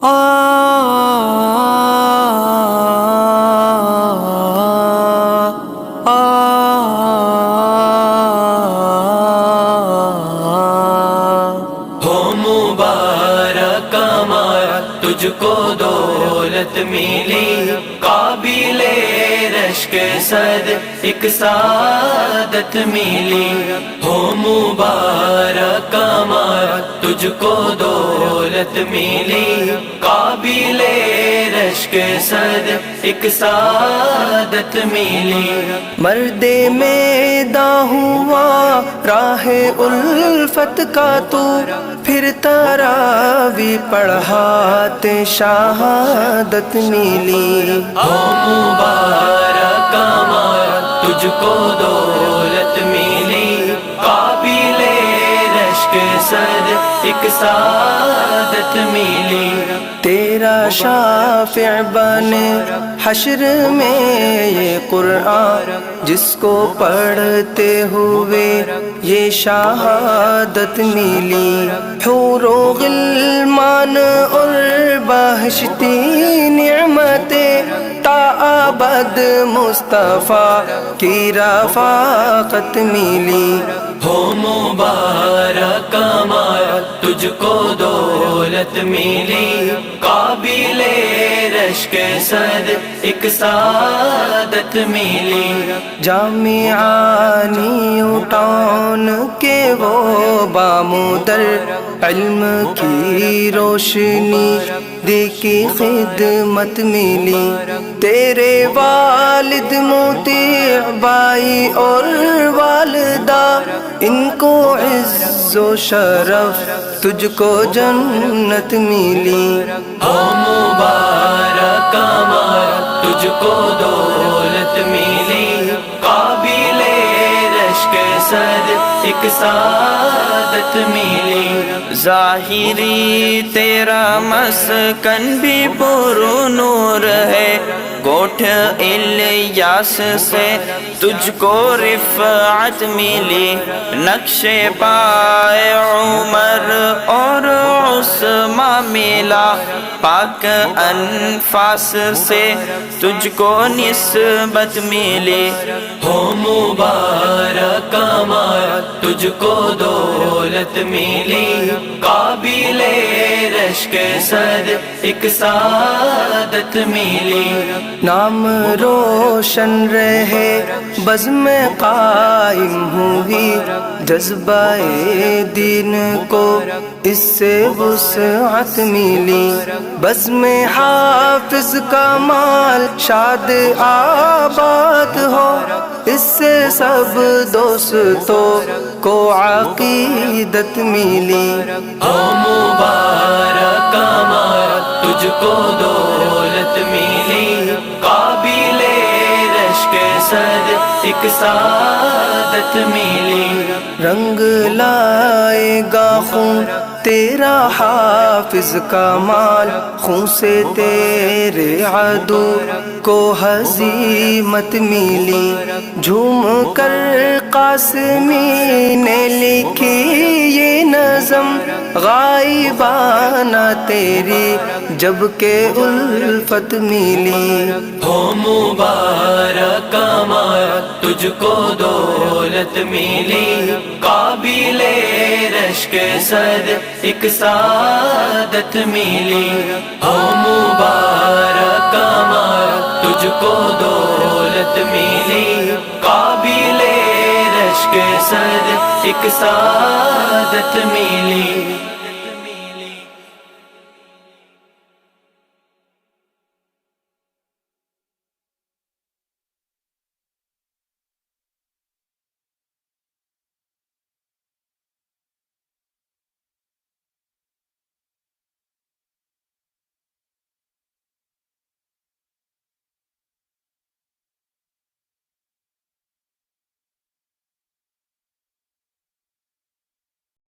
مبارک مایا تجھ کو دولت ملی، قابل رشک صد ایک سعادت ملی۔ ہو مبارک مایا تجھ کو دولت ملی، قابل رشک صد ایک سعادت ملی۔ مرد میداں ہوا راہ الفت کا تو، پھر تراوی پڑھاتے شہادت ملی۔ ہو مبارک مایا تجھ کو دولت ملی، قابل رشک صد ایک سعادت ملی۔ تیرا شافع بنے حشر میں یہ قرآن، جس کو پڑھتے ہوئے یہ شہادت ملی۔ حور و غلمان اور بہشتی نعمتیں تا ابد مصطفیٰ کی رفاقت ملی۔ ہو مبارک مایا تجھ کو دولت ملی، قابل رشک صد ایک سعادت ملی۔ جامعہ نیو ٹاؤن کے وہ بامودر، علم کی روشنی دی کی خدمت ملی۔ تیرے والد مطیع بائی اور والدہ، ان کو عز و شرف تجھ کو جنت ملی۔ ہو مبارک مایا تجھ کو دولت ملی، قابل رشک صد ایک سعادت ملی۔ ظاہری تیرا مسکن بھی پر نور ہے، کوٹھ الیاس سے تجھ کو رفعت ملی۔ نقش پائے عمر اور عثمان ملا، پاک انفاس سے تجھ کو نسبت ملی۔ ہو مبارک مایا تجھ کو دولت ملی، قابل رشک صد ایک سعادت ملی۔ نام روشن رہے بزم قائم ہوئی، جذبہ دین کو اس سے وسعت ملی۔ بزم حافظ کا مال شاد آباد ہو، اس سے سب دوستوں کو عقیدت ملی۔ ہو مبارک مایا تجھ کو دولت ملی، قابل رشک صد ایک سعادت ملی۔ رنگ لائے گا خون تیرا حافظ کا مال، خون سے تیرے عدو کو ہزیمت ملی۔ جھوم کر قاسمی نے لکھی یہ نظم، غائبانہ تیری جب کہ الفت ملی۔ ہو مبارک مایا تجھ کو دولت ملی، قابل رشک صد ایک سعادت ملی۔ ہو مبارک مایا تجھ کو دولت ملی، قابل رشک صد ایک سعادت ملی۔